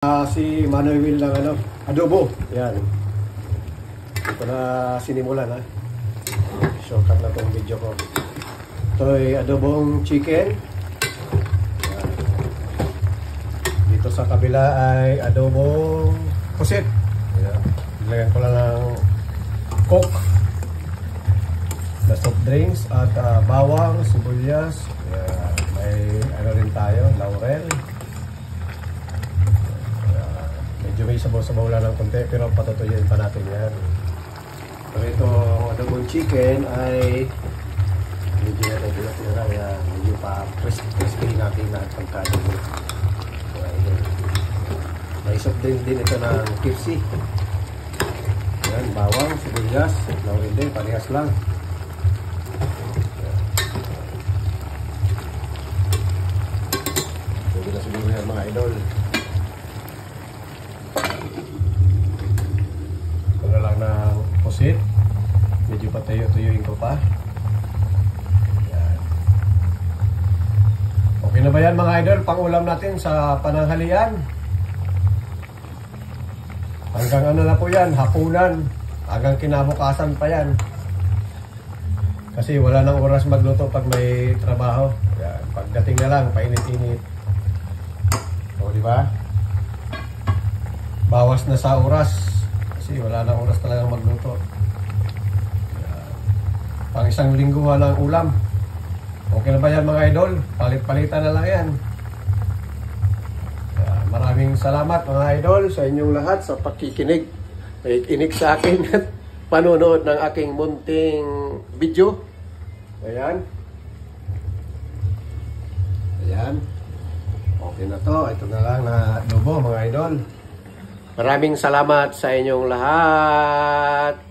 Si Manuel Will ng adobo. Yan. Ito na sinimulan ha. Shortcut na itong video ko. Ito ay adobong chicken. Yan. Dito sa kabila ay adobong pusit. Yan. Ilagyan ko lang ng coke, the soft drinks at bawang, sibuyas. Yan. May rin tayo, laurel. Medyo may sabaw-sabaw lang ng konti pero patutuyin pa natin yan. Pero ito, adobong chicken ay medyo na yan. Medyo pa crispy natin na pagkadobo. So, may soft drink din ito ng KFC. Yan, bawang, sibuyas, laurel din, parehas lang. Pwede na siguro yan mga idol. Ng pusit, medyo patayo-tuyuin ko pa. Yan. Okay na ba yan mga idol? Pang-ulam natin sa pananghalian. Hanggang ano na po yan, hapunan, hanggang kinabukasan pa yan. Kasi wala nang oras magluto pag may trabaho. Yan. Pagdating na lang, painit-init. O diba? Bawas na sa oras. Wala na oras talagang magluto. Pang isang linggo walang ulam. Okay na ba yan mga idol? Palit-palitan na lang yan. Maraming salamat mga idol sa inyong lahat sa pakikinig. Ikinig sa akin at panonood ng aking munting video. Ayan. Ayan. Okay na to. Ito na lang na adobo mga idol. Maraming salamat sa inyong lahat.